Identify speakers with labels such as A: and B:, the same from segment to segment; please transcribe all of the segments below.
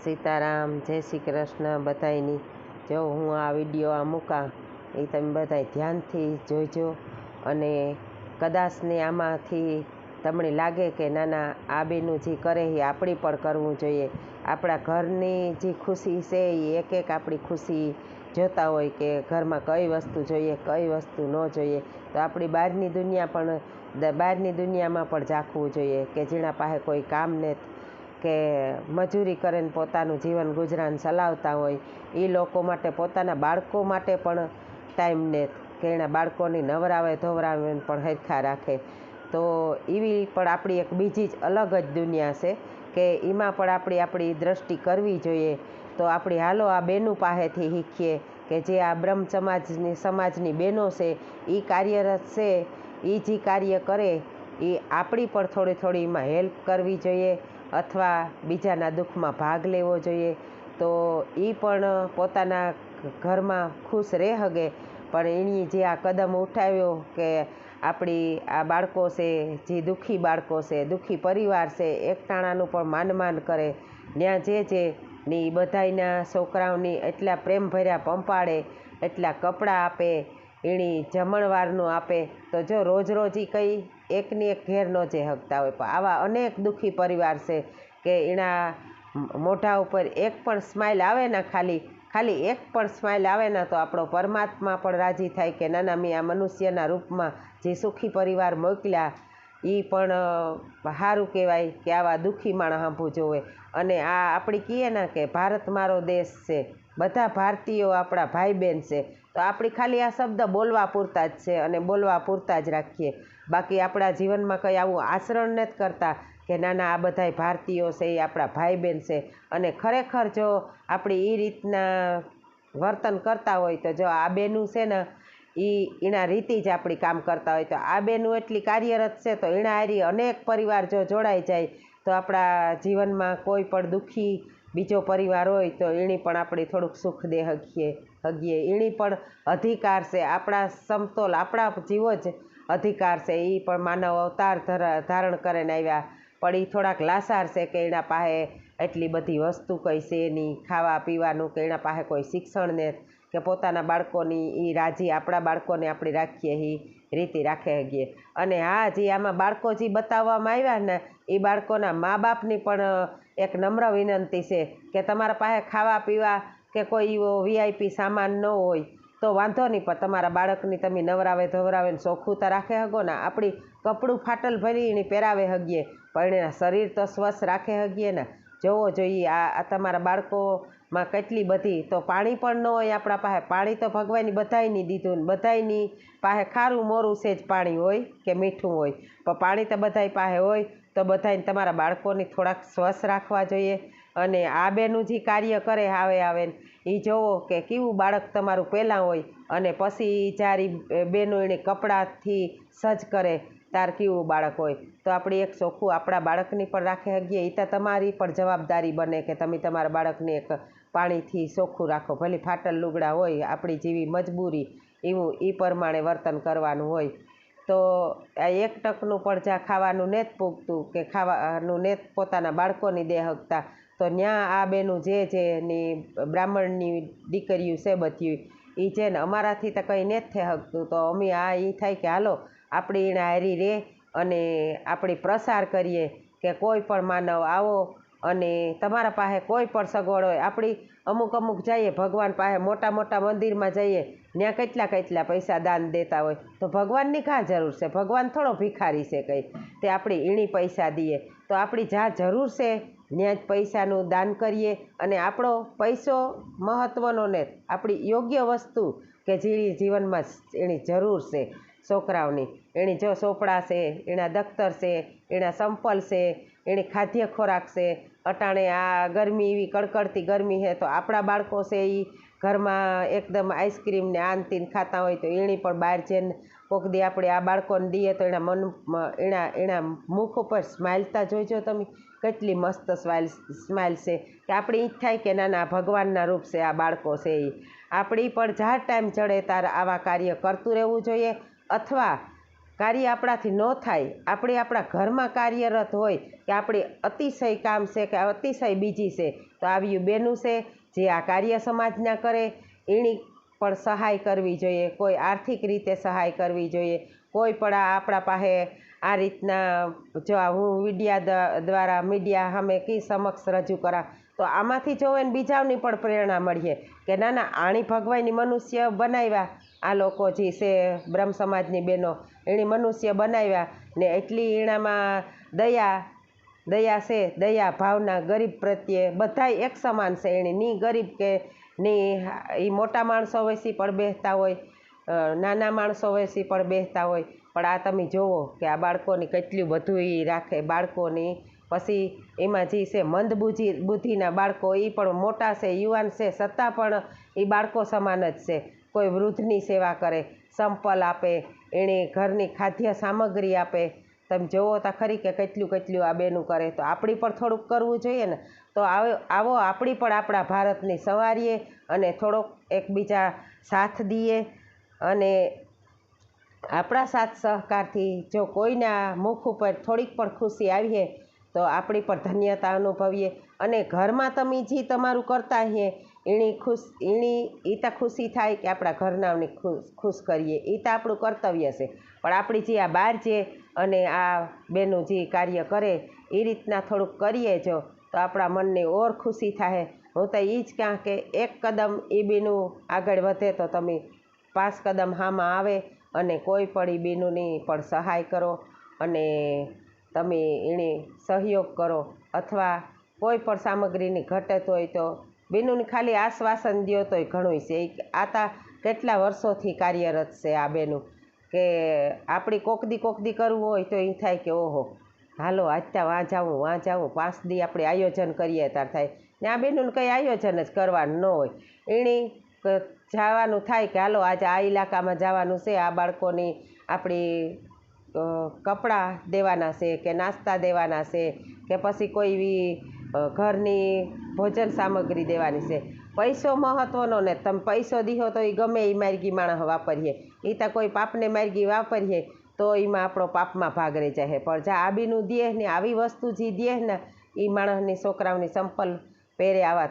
A: સીતારામ, જય શ્રી કૃષ્ણ બધાયની। જો હું આ વિડીયો મૂકા એ તમે બધાય ધ્યાનથી જોઈજો અને કદાચને આમાંથી તમને લાગે કે ના આ બેનું જે કરે એ આપણી પણ કરવું જોઈએ। આપણા ઘરની જે ખુશી છે એ એક એક આપણી ખુશી જોતા હોય કે ઘરમાં કઈ વસ્તુ જોઈએ કઈ વસ્તુ ન જોઈએ, તો આપણી બહારની દુનિયામાં પણ ઝાંખવું જોઈએ કે જેના પાસે કોઈ કામ ને કે મજૂરી કરીને પોતાનું જીવન ગુજરાન ચલાવતા હોય એ લોકો માટે, પોતાના બાળકો માટે પણ ટાઈમ ને કે એના બાળકોની નવરાવે ધોવરાવે પણ હરખા રાખે। તો એવી પણ આપણી એક બીજી જ અલગ જ દુનિયા છે કે એમાં પણ આપણી દ્રષ્ટિ કરવી જોઈએ। તો આપણી હાલો આ બેનું પાસેથી શીખીએ કે જે આ બ્રહ્મ સમાજની બહેનો છે એ કાર્યરત છે, એ જે કાર્ય કરે એ આપણી પણ થોડી એમાં હેલ્પ કરવી જોઈએ અથવા બીજાના દુઃખમાં ભાગ લેવો જોઈએ। તો એ પણ પોતાના ઘરમાં ખુશ રહે શકે, પણ એની જે આ કદમ ઉઠાવ્યો કે આપણી આ બાળકો છે જે દુઃખી બાળકો છે, દુઃખી પરિવાર છે, એકટાણાનું પણ માન કરે ત્યાં જે ને એ બધાયના છોકરાઓની એટલા પ્રેમ ભર્યા પંપાડે, એટલા કપડાં આપે, એની જમણવારનું આપે। તો જો રોજ એ કંઈ એકની એક ઘેર ન જઈ શકતા હોય, પણ આવા અનેક દુઃખી પરિવાર છે કે એના મોઢા ઉપર એક પણ સ્માઇલ આવે ને, ખાલી એક પણ સ્માઇલ આવે ને તો આપણો પરમાત્મા પણ રાજી થાય કે ના મેં આ મનુષ્યના રૂપમાં જે સુખી પરિવાર મોકલ્યા એ પણ સારું કહેવાય કે આવા દુઃખી માણસ સાંભળવું જોવે। અને આ આપણી કહીએ ને કે ભારત મારો દેશ છે, બધા ભારતીયો આપણા ભાઈ બહેન છે, તો આપણી ખાલી આ શબ્દ બોલવા પૂરતા જ છે અને બોલવા પૂરતા જ રાખીએ, બાકી આપણા જીવનમાં કંઈ આવું આચરણ નથી કરતા કે ના આ બધાય ભારતીયો છે એ આપણા ભાઈ બહેન છે। અને ખરેખર જો આપણે એ રીતના વર્તન કરતા હોય તો જો આ બેનું છે ને એના રીતિ જ આપણી કામ કરતા હોય, તો આ બેનું એટલી કાર્યરત છે તો એના હારી અનેક પરિવાર જો જોડાઈ જાય તો આપણા જીવનમાં કોઈ પણ દુઃખી બીજો પરિવાર હોય તો એની પણ આપણે થોડુંક સુખ દે હગીએ એની પણ અધિકાર છે, આપણા સમતોલ આપણા જીવો જ અધિકાર છે। એ પણ માનવ અવતાર ધારણ કરીને આવ્યા, પણ એ થોડાક લાચાર છે કે એના પાસે એટલી બધી વસ્તુ કંઈ છે નહીં, ખાવા પીવાનું કે એના પાસે કોઈ શિક્ષણ ને કે પોતાના બાળકોની એ રાજી આપણા બાળકોને આપણે રાખીએ એ રીતે રાખે હગીએ। અને હા, જે આમાં બાળકો જે બતાવવામાં આવ્યા ને એ બાળકોના મા બાપની પણ એક નમ્ર વિનંતી છે કે તમારા પાસે ખાવા પીવા કે કોઈ એવો વીઆઈપી સામાન ન હોય તો વાંધો નહીં, પણ તમારા બાળકની તમે નવરાવે ધોવરાવે ને ચોખ્ખું તો રાખે હગો ને, આપણી કપડું ફાટલ ભરી એને પહેરાવે હગીએ પણ એના શરીર તો સ્વચ્છ રાખે હગીએ ને। જોવો જોઈએ આ તમારા બાળકોમાં કેટલી બધી, તો પાણી પણ ન હોય આપણા પાસે, પાણી તો ભગવાને બધાયની દીધું ને બધાયની પાસે ખારું મોરું છે જ પાણી હોય કે મીઠું હોય, પણ પાણી તો બધાય પાસે હોય, તો બધાને તમારા બાળકોને થોડાક સ્વચ્છ રાખવા જોઈએ। અને આ બેનું જે કાર્ય કરે આવે એ જોવો કે કેવું બાળક તમારું પહેલાં હોય અને પછી જ્યારે બેનું એને કપડાથી સજ્જ કરે તાર કેવું બાળક હોય। તો આપણે એક ચોખ્ખું આપણા બાળકની પણ રાખી શકીએ, એ તો તમારી પણ જવાબદારી બને કે તમે તમારા બાળકને એક પાણીથી ચોખ્ખું રાખો, ભલે ફાટલ લુગડા હોય, આપણી જેવી મજબૂરી એવું એ પ્રમાણે વર્તન કરવાનું હોય। તો આ એક ટકનું પણ જ્યાં ખાવાનું નથી પૂગતું કે ખાવાનું નથી પોતાના બાળકોની દે શકતા, તો ત્યાં આ બેનું જે ની બ્રાહ્મણની દીકરીઓ છે બધી એ છે ને અમારાથી તો કંઈ નથી થઈ શકતું, તો અમે આ એ થાય કે હાલો આપણે એના હારી રહે અને આપણે પ્રસાર કરીએ કે કોઈ પણ માનવ આવો અને તમારા પાસે કોઈ પણ સગવડ હોય, આપણી અમુક જઈએ ભગવાન પાસે, મોટા મંદિરમાં જઈએ ત્યાં કેટલા પૈસા દાન દેતા હોય, તો ભગવાનની કાં જરૂર છે? ભગવાન થોડો ભિખારી છે કંઈ તે આપણે એની પૈસા દઈએ? તો આપણી જ્યાં જરૂર છે ત્યાં જ પૈસાનું દાન કરીએ। અને આપણો પૈસો મહત્ત્વનો ને આપણી યોગ્ય વસ્તુ કે જે જીવનમાં એની જરૂર છે, છોકરાઓની એની જો ચોપડા છે, એના દફતર છે, એના સંપલ છે, એની ખાદ્ય ખોરાક છે, અટાણે આ ગરમી એવી કડકડતી ગરમી છે તો આપણા બાળકો છે એ ઘરમાં એકદમ આઈસ્ક્રીમ ને આનતીન ખાતા હોય તો એની પણ બહાર જઈને કોક દી આપણે આ બાળકોને દઈએ તો એના મુખ ઉપર સ્માઇલતા જોઈજો તમે, કેટલી મસ્ત સ્માઇલ છે કે આપણે એ જ થાય કે ના ભગવાનના રૂપ છે આ બાળકો છે એ આપણી પણ જ્યાં ટાઈમ ચડે ત્યારે આવા કાર્ય કરતું રહેવું જોઈએ। અથવા કાર્ય આપણાથી ન થાય, આપણે આપણા ઘરમાં કાર્યરત હોય કે આપણે અતિશય કામ છે કે અતિશય બીજી છે, તો આવ્યું બેનું છે જે આ કાર્ય સમાજના કરે એની પણ સહાય કરવી જોઈએ, કોઈ આર્થિક રીતે સહાય કરવી જોઈએ, કોઈ પણ આપણા પાસે આ રીતના જો હું મીડિયા સામે કી સમક્ષ રજૂ કરા તો આમાંથી જોઈને બીજાની પણ પ્રેરણા મળીએ કે ના ના આણી ભગવાનની મનુષ્ય બનાવ્યા, આ લોકો જે છે બ્રહ્મ સમાજની બહેનો એની મનુષ્ય બનાવ્યા ને એટલી એનામાં દયા છે, દયા ભાવના ગરીબ પ્રત્યે બધાય એક સમાન છે, એની ની ગરીબ કે ની એ મોટા માણસો વયસી પણ બેસતા હોય, નાના માણસો વયસી પણ બેસતા હોય, પણ આ તમે જુઓ કે આ બાળકોની કેટલું બધું એ રાખે બાળકોની. પછી એમાં જે છે મંદ બુદ્ધિના બાળકો એ પણ મોટા છે, યુવાન છે, છતાં પણ એ બાળકો સમાન જ છે. કોઈ વૃદ્ધની સેવા કરે, સંપલ આપે, એણે ઘરની ખાદ્ય સામગ્રી આપે, તમે જુઓ તો ખરી કે કેટલું આ બેનું કરે, તો આપણી પણ થોડુંક કરવું જોઈએ ને. તો આવો આપણી પણ આપણા ભારતની સંવારીએ અને થોડોક એકબીજા સાથ દઈએ અને આપણા સાથ સહકારથી જો કોઈના મુખ ઉપર થોડીક પણ ખુશી આવીએ તો આપણી પણ ધન્યતા અનુભવીએ અને ઘરમાં તમે જે તમારું કરતા હોઈએ એ તો ખુશી થાય કે આપણા ઘરનાઓને ખુશ કરીએ, એ તો આપણું કર્તવ્ય છે. પણ આપણી જે આ બહાર જે અને આ બેનું જે કાર્ય કરે એ રીતના થોડુંક કરીએ જો તો આપણા મનને ઓર ખુશી થાય. હું તો એ જ કહું કે એક કદમ એ બેનું આગળ વધે તો તમે 5 કદમ હામાં આવે અને કોઈ પણ એ બેનોની પણ સહાય કરો અને તમે એને સહયોગ કરો, અથવા કોઈ પણ સામગ્રીની ઘટત હોય તો બેનોને ખાલી આશ્વાસન દો તોય ઘણું છે. આતા કેટલા વર્ષોથી કાર્યરત છે આ બેનું કે આપણી કોકદી કરવું હોય તો એ થાય કે ઓહો હાલો આજતા વાં જાવું 5 દી આપણે આયોજન કરીએ ત્યારે થાય ને. આ બેનનું કંઈ આયોજન જ કરવાનું ન હોય, એણે જવાનું થાય કે હાલો આજે આ ઇલાકામાં જવાનું છે, આ બાળકોની આપણી કપડાં દેવાના છે કે નાસ્તા દેવાના છે કે પછી કોઈ ઘરની ભોજન સામગ્રી દેવાની છે. પૈસો મહત્ત્વનો ને, તમે પૈસો દીધો તો એ ગમે એ માર્ગી માણસ વાપરીએ, એ તો કોઈ પાપને માર્ગી વાપરીએ તો એમાં આપણો પાપમાં ભાગ રહી જાય. પણ જ્યાં આબીનું દેહ ને આવી વસ્તુ જે દેહ ને એ માણસની છોકરાઓની સંપલ પહેરે, આવા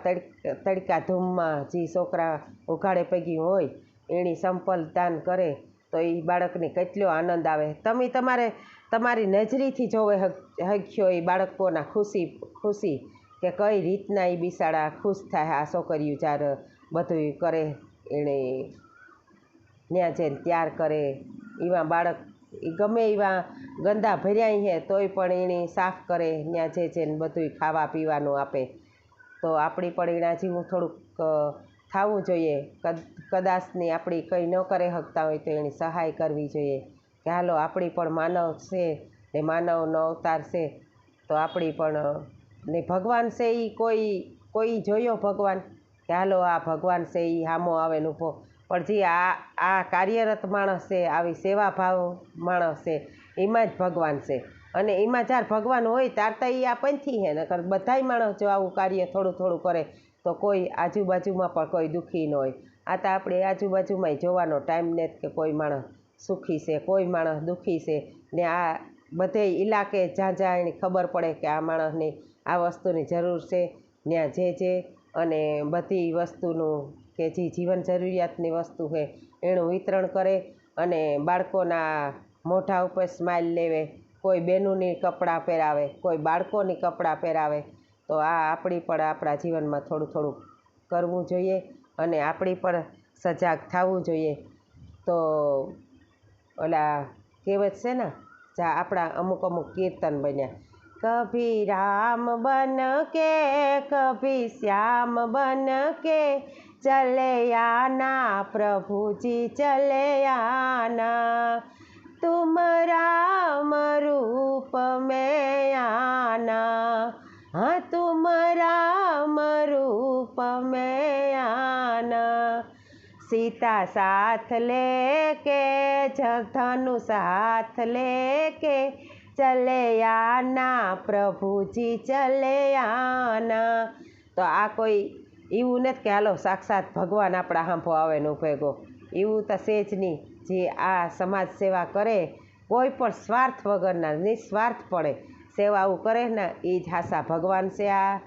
A: તડકા ધૂમમાં જે છોકરા ઉઘાડે પગી હોય એની સંપલ દાન કરે તો એ બાળકને કેટલો આનંદ આવે. તમે તમારી નજરીથી જોવે હક્યો એ બાળકોના ખુશી કે કઈ રીતના એ બિસાડા ખુશ થાય. આ છોકરીઓ જ્યારે બધું કરે એણે ત્યાં જઈને ત્યાર કરે, એવા બાળક એ ગમે એવા ગંદા ભર્યા હે તોય પણ એને સાફ કરે, ત્યાં જઈને બધું ખાવા પીવાનું આપે. તો આપણી પણ એના જેવું થોડુંક થવું જોઈએ. કદાચની આપણી કંઈ ન કરી શકતા હોય તો એની સહાય કરવી જોઈએ કે હાલો આપણી પણ માનવ છે ને માનવનો અવતાર છે તો આપણી પણ ને ભગવાન છે એ કોઈ જોયો ભગવાન કે હાલો આ ભગવાન છે એ સામો આવે ને ઊભો, પણ જે આ કાર્યરત માણસ છે, આવી સેવાભાવ માણસ છે, એમાં જ ભગવાન છે. અને એમાં જ્યારે ભગવાન હોય ત્યાર તો એ આ પંથી હે, નકર બધાય માણસ જો આવું કાર્ય થોડું કરે તો કોઈ આજુબાજુમાં પણ કોઈ દુઃખી ન હોય. આ તો આપણે આજુબાજુમાંય જોવાનો ટાઈમ નથી કે કોઈ માણસ સુખી છે, કોઈ માણસ દુઃખી છે. ને આ બધે ઇલાકે જ્યાં એની ખબર પડે કે આ માણસની આ વસ્તુની જરૂર છે, ત્યાં જે અને બધી વસ્તુનું કે જે જીવન જરૂરિયાતની વસ્તુ છે એનું વિતરણ કરે અને બાળકોના મોઢા ઉપર સ્માઇલ લેવે, કોઈ બહેનોની કપડાં પહેરાવે, કોઈ બાળકોની કપડાં પહેરાવે. તો આ આપણી પણ આપણા જીવનમાં થોડું કરવું જોઈએ અને આપણી પણ સજાગ થવું જોઈએ. તો ઓલા કહેવત છે ને જ્યાં આપણા અમુક કીર્તન બન્યા, કભી રામ બન કે કભી શ્યામ બન કે ચલે આના પ્રભુજી ચલે આના, तुम राम रूप में आना, हाँ तुम राम रूप में आना, सीता साथ लेके धनुष हाथ लेके चले आना प्रभुजी चले आना. તો આ કોઈ એવું નથી કે હાલો સાક્ષાત ભગવાન આપણા હાંભો આવે ને ભેગો, એવું તો છે જ નહીં. જે આ સમાજ સેવા કરે કોઈ પણ સ્વાર્થ વગરના નિસ્વાર્થપણે સેવાઓ કરે ને એ જ હાસા ભગવાન છે આ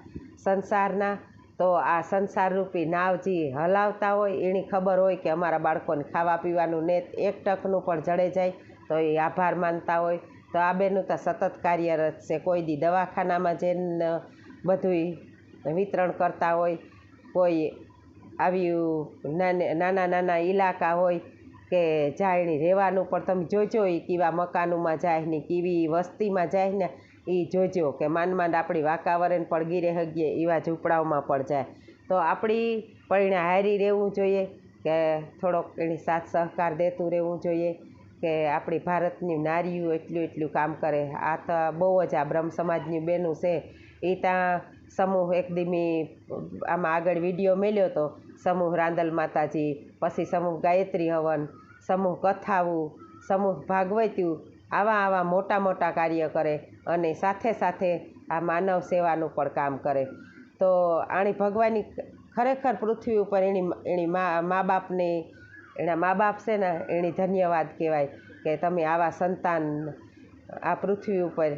A: સંસારના. તો આ સંસારરૂપી નાવજી હલાવતા હોય એની ખબર હોય કે અમારા બાળકોને ખાવા પીવાનું ને એક ટકનું પણ જડે જાય તો એ આભાર માનતા હોય. તો આ બેનું તો સતત કાર્યરત છે. કોઈ દી દવાખાનામાં જઈને બધું વિતરણ કરતા હોય, કોઈ આવી નાના નાના ઇલાકા હોય કે જાય ને રહેવાનું પણ તમે જોજો એ કેવા મકાનોમાં જાય ને કેવી વસ્તીમાં જાય ને એ જોજો કે માંડ આપણી વાતાવરણ પણ ગીરે હગીએ એવા ઝૂંપડાઓમાં પણ જાય. તો આપણી પરિણે હારી રહેવું જોઈએ કે થોડોક એની સાથ સહકાર દેતું રહેવું જોઈએ કે આપણી ભારતની નારીઓ એટલું કામ કરે. આ તો બહુ જ આ બ્રહ્મ સમાજની બહેનું છે એ ત્યાં સમૂહ એક દીમી આમાં આગળ વિડીયો મેલ્યો તો સમૂહ રાંદલ માતાજી, પછી સમૂહ ગાયત્રી હવન, સમૂહ કથાવું, સમૂહ ભાગવત્યું, આવા મોટા મોટા કાર્ય કરે અને સાથે સાથે આ માનવ સેવાનું પણ કામ કરે. તો આણી ભગવાનની ખરેખર પૃથ્વી ઉપર એની મા બાપની એના મા બાપ છે ને એની ધન્યવાદ કહેવાય કે તમે આવા સંતાન આ પૃથ્વી ઉપર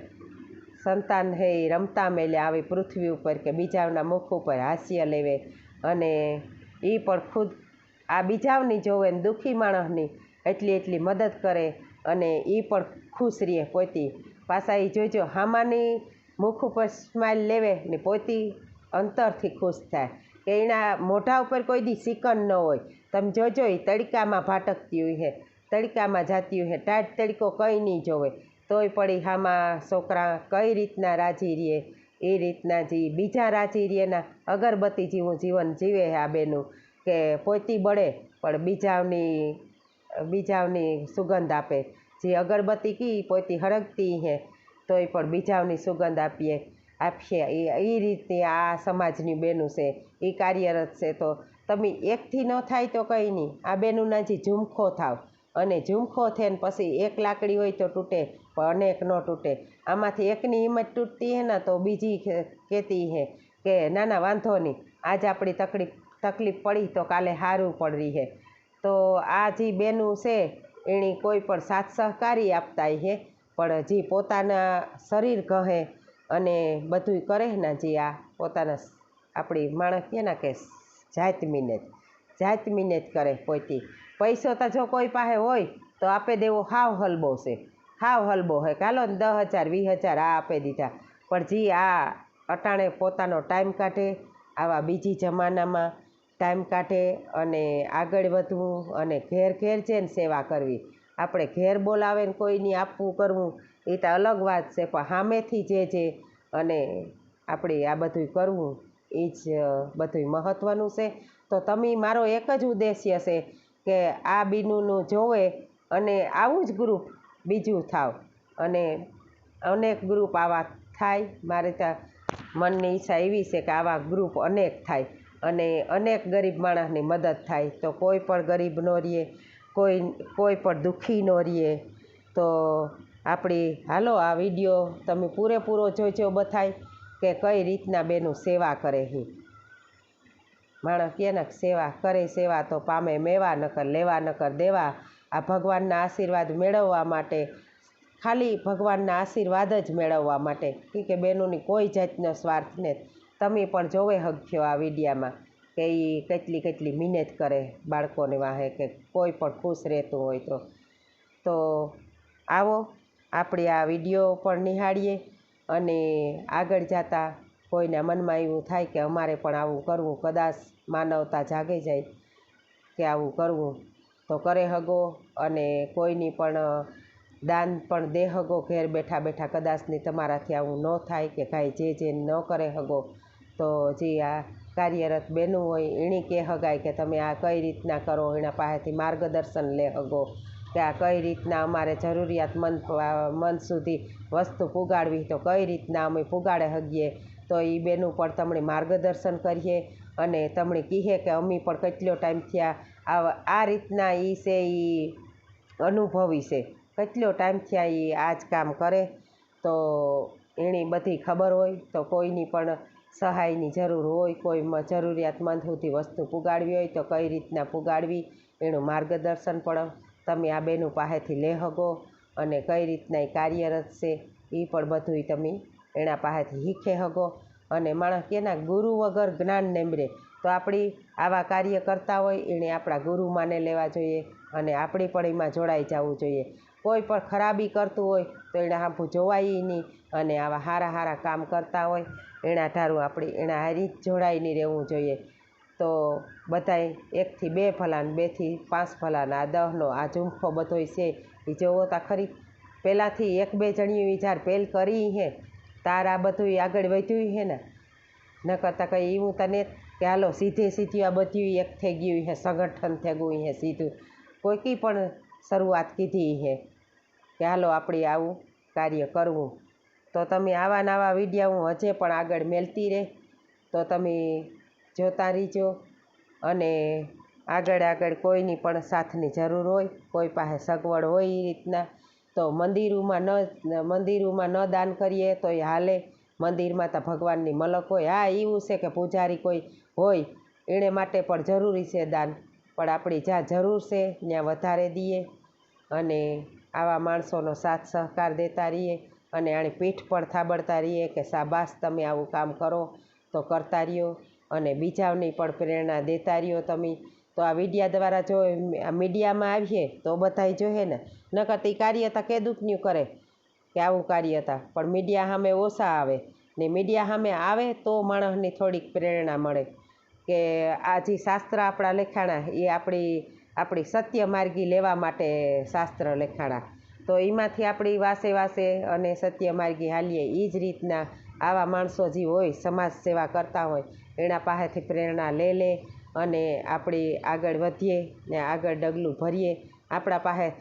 A: સંતાન હે રમતા મેલે આવી પૃથ્વી ઉપર કે બીજાના મુખ ઉપર હાસ્ય લેવે અને એ પણ ખુદ આ બીજાની જોવે ને દુઃખી માણસની એટલી મદદ કરે અને એ પણ ખુશ રહે પોતી. પાછા એ જોજો હામાની મુખ ઉપર સ્માઇલ લેવે ને પોતી અંતરથી ખુશ થાય કે એના મોઢા ઉપર કોઈ દી સિકન ન હોય. તમે જોજો એ તડકામાં ભાટકતી હોય છે, તડકામાં જતી હોય છે, ટાઢ તડકો કંઈ નહીં જોવે તોય પડી હામાં છોકરા કઈ રીતના રાજી રહે એ રીતના જે બીજા રાજી રહેના અગરબત્તી જેવું જીવન જીવે આ બેનું કે પોતી બળે પણ બીજાની સુગંધ આપે. જે અગરબત્તી કી પોતી હળગતી હે તોય પણ બીજાની સુગંધ આપીએ એ રીતે આ સમાજની બેનું છે એ કાર્યરત છે. તો તમે એકથી ન થાય તો કંઈ નહીં, આ બેનુંના જે ઝુમખો થાવ અને ઝુમખો થઈને પછી એક લાકડી હોય તો તૂટે પણ અનેક ન તૂટે. આમાંથી એકની હિંમત તૂટતી હે ને તો બીજી કહેતી હે કે ના વાંધો નહીં, આજ આપણી તકલીફ પડી તો કાલે સારું પડી હે. તો આ જે બેનું છે એની કોઈ પણ સાથ સહકારી આપતા હે પણ જે પોતાના શરીર કહે અને બધું કરે ને જે આ પોતાના આપણી માણસ કહે ને કે જાત મિનેત કરે પોતી. પૈસો તો જો કોઈ પાસે હોય તો આપે દેવો હાવ હલબો છે, હાવ હલબો હે ચાલો ને 10,000 20,000 આ આપી દીધા. પણ જે આ અટાણે પોતાનો ટાઈમ કાઢે આવા બીજી જમાનામાં ટાઈમ કાઢે અને આગળ વધવું અને ઘેર જઈને સેવા કરવી. આપણે ઘેર બોલાવે ને કોઈની આપવું કરવું એ તો અલગ વાત છે પણ સામેથી જે અને આપણે આ બધું કરવું એ જ બધું મહત્ત્વનું છે. તો તમે મારો એક જ ઉદ્દેશ્ય છે કે આ બીનુનું જોવે અને આવું જ ગ્રુપ બીજું થાવ અને અનેક ગ્રુપ આવા થાય. મારે ત્યાં મનની ઈચ્છા એવી છે કે આવા ગ્રુપ અનેક થાય અને અનેક ગરીબ માણસની મદદ થાય. તો કોઈ પણ ગરીબ ન રહે, કોઈ પણ દુઃખી ન રહે. તો આપણી હાલો આ વિડીયો તમે પૂરેપૂરો જોજો બધાય કે કઈ રીતના બેનું સેવા કરે છે. માણસ કહે ને સેવા કરે સેવા તો પામે મેવા નકર લેવા નકર દેવા. આ ભગવાનના આશીર્વાદ મેળવવા માટે ખાલી ભગવાનના આશીર્વાદ જ મેળવવા માટે કે બેનોની કોઈ જાતનો સ્વાર્થ નથી. તમે પણ જોવે હગખ્યો આ વિડીયામાં કે એ કેટલી મહેનત કરે બાળકોને વાહે કે કોઈ પણ ખુશ રહેતું હોય તો આવો આપણે આ વિડીયો પણ નિહાળીએ અને આગળ જતાં કોઈના મનમાં એવું થાય કે અમારે પણ આવું કરવું, કદાચ માનવતા જાગે જાય કે આવું કરવું તો કરે હગો અને કોઈની પણ દાન પણ દે હગો ઘેર બેઠા કદાચની તમારાથી આવું ન થાય કે કાંઈ જે ન કરે હગો તો જે આ કાર્યરત બેનું હોય એની કે હગાય કે તમે આ કઈ રીતના કરો, એના પાસેથી માર્ગદર્શન લે હગો કે આ કઈ રીતના અમારે જરૂરિયાતમંદ સુધી વસ્તુ પુગાડવી તો કઈ રીતના અમે પુગાડે હગીએ. તો એ બેનું પણ તમને માર્ગદર્શન કરીએ અને તમને કહીએ કે અમે પણ કેટલો ટાઈમ થયા આ રીતના એ છે એ અનુભવી છે, કેટલો ટાઈમ થયા એ આ જ કામ કરે. તો એની બધી ખબર હોય તો કોઈની પણ સહાયની જરૂર હોય, કોઈ જરૂરિયાતમંદ સુધી વસ્તુ પુગાડવી હોય તો કઈ રીતના પુગાડવી એનું માર્ગદર્શન પણ તમે આ બેનું પાસેથી લે હગો. અને કઈ રીતના એ કાર્યરત છે એ પણ બધું તમે એના પાસેથી શીખે શકો. અને માણસ કેના ગુરુ વગર જ્ઞાન નમરે, તો આપણી આવા કાર્ય કરતા હોય એણે આપણા ગુરુ માને લેવા જોઈએ અને આપણી પણ એમાં જોડાઈ જવું જોઈએ. કોઈ પણ ખરાબી કરતું હોય તો એના હાંભું જોવાય નહીં, અને આવા સારા કામ કરતા હોય એના ધારું આપણે એના હારી જ જોડાઈને રહેવું જોઈએ. તો બધાય 1 થી 2 ભલા ને 2 થી 5 ભલા ને આ 10નો આ ઝુમખો બધોય છે એ જોવો તા ખરી. પહેલાંથી 1-2 જણીઓ જ્યારે પહેલ કરી હે તાર આ બધું આગળ વધ્યું હે ને, ન કરતાં કંઈ એવું તને કે હાલો સીધું આ બધું એક થઈ ગયું હે, સંગઠન થઈ ગયું હે સીધું. કોઈકી પણ શરૂઆત કીધી હે કે હાલો આપણે આવું કાર્ય કરવું. તો તમે આવા નવા વિડીયો હું હજે પણ આગળ મેલતી રહે, તો તમે જોતા રહીજો. અને આગળ કોઈની પણ સાથની જરૂર હોય, કોઈ પાસે સગવડ હોય એ રીતના, તો મંદિરોમાં ન દાન કરીએ તો એ હાલે. મંદિરમાં તો ભગવાનની મલક હોય. હા, એવું છે કે પૂજારી કોઈ હોય એને માટે પણ જરૂરી છે દાન, પણ આપણી જ્યાં જરૂર છે ત્યાં વધારે દઈએ અને આવા માણસોનો સાથ સહકાર દેતા રહીએ. અને આની પીઠ પણ થાબડતા રહીએ કે શાબાશ તમે આવું કામ કરો, તો કરતા રહ્યો અને બીજાની પણ પ્રેરણા દેતા રહ્યો તમે. તો આ વિડીયા દ્વારા જો મીડિયામાં આવીએ તો બધાય જોહે ને, નકર તે કાર્ય તો કેદુકન્યું કરે કે આવું કાર્ય હતા, પણ મીડિયા સામે ઓછા આવે ને. મીડિયા સામે આવે તો માણસની થોડીક પ્રેરણા મળે કે આ જે શાસ્ત્ર આપણા લખાણા એ આપણી સત્ય માર્ગી લેવા માટે શાસ્ત્ર લખાણા. તો એમાંથી આપણી વાસે અને સત્ય માર્ગી હાલીએ. એ જ રીતના આવા માણસો જે હોય સમાજ સેવા કરતા હોય એના પાસેથી પ્રેરણા લે અને આપણે આગળ વધીએ ને આગળ ડગલું ભરીએ. આપણા પાસે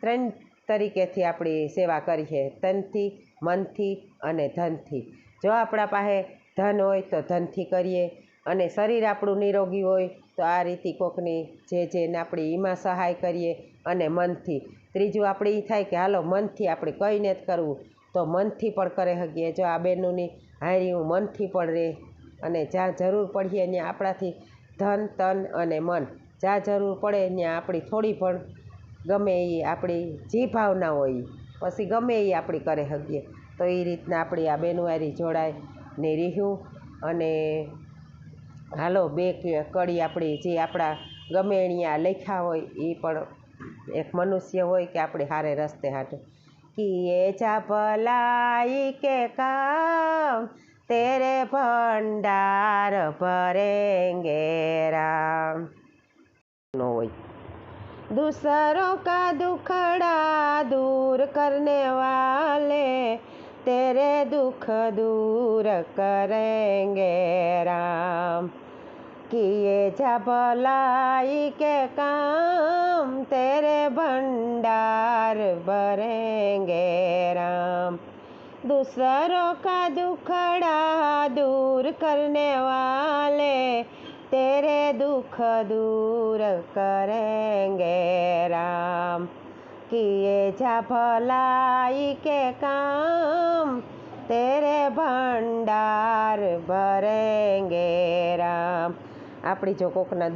A: ત્રણ તરીકેથી આપણી સેવા કરીએ, તનથી, મનથી અને ધનથી. જો આપણા પાસે ધન હોય તો ધનથી કરીએ, અને શરીર આપણું નિરોગી હોય તો આ રીતે કોકની જેને આપણે એમાં સહાય કરીએ. અને મનથી ત્રીજું આપણે એ થાય કે હાલો મનથી આપણે કંઈ નથી કરવું તો મનથી પણ કરી શકીએ. જો આ બેનોની હારી હું મનથી પણ રહે, અને જ્યાં જરૂર પડીએ ત્યાં આપણાથી ધન, તન અને મન જ્યાં જરૂર પડે ત્યાં આપણી થોડી પણ ગમે એ આપણી જે ભાવના હોય પછી ગમે એ આપણે કરી શકીએ. તો એ રીતના આપણી આ બેનવારી જોડાય ને રહ્યું. અને હાલો 2 કડી આપણી જે આપણા ગમે અહીંયા લખ્યા હોય એ પણ એક મનુષ્ય હોય કે આપણે હારે રસ્તે હાટે કિએ જા ભલાઈ કે કામ તેરે ભંડાર ભરેંગે રામ. નો હોય दूसरों का दुखड़ा दूर करने वाले तेरे दुख दूर करेंगे राम. किए जा भलाई के काम तेरे भंडार भरेंगे राम. दूसरों का दुखड़ा दूर करने वाले तेरे दुख दूर करेंगे राम. किए जा भलाई के काम तेरे भंडार भरेंगे राम. આપણી જો કોકના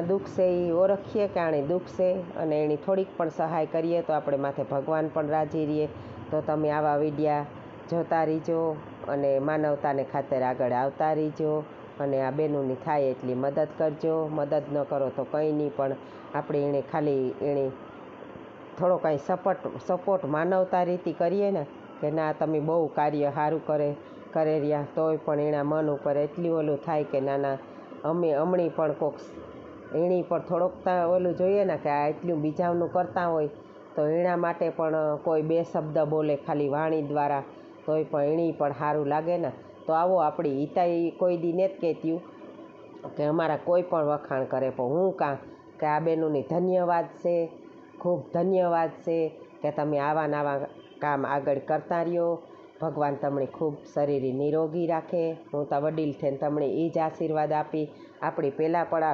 A: દુઃખ છે એ ઓળખીએ કે આણે દુઃખ છે અને એની થોડીક પણ સહાય કરીએ તો આપણે માથે ભગવાન પણ રાજી રહીએ. તો તમે આવા વિડીયા જોતા રહીજો અને માનવતાને ખાતર આગળ આવતા રહીજો. અને આ બેનોની થાય એટલી મદદ કરજો. મદદ ન કરો તો કંઈ નહીં, પણ આપણે એને થોડો કાંઈ સપોર્ટ માનવતા રીતે કરીએ ને કે ના તમે બહુ કાર્ય સારું કરે રહ્યા, તોય પણ એના મન ઉપર એટલું ઓલું થાય કે નાના હમણી પણ કોક એની પણ થોડોક ઓલું જોઈએ ને કે આ એટલું બીજાનું કરતા હોય તો એના માટે પણ કોઈ 2 શબ્દ બોલે ખાલી વાણી દ્વારા, તોય પણ એની પણ સારું લાગે ને. તો આવો આપણી હિતાઈ કોઈ દી નથી કહેતી કે અમારા કોઈ પણ વખાણ કરે, પણ હું કે આ બેનોની ધન્યવાદ છે, ખૂબ ધન્યવાદ છે કે તમે આવા કામ આગળ કરતા રહ્યો. ભગવાન તમને ખૂબ શરીર નિરોગી રાખે. હું તો વડીલ થઈને તમને એ જ આશીર્વાદ આપી. આપણી પહેલાં પણ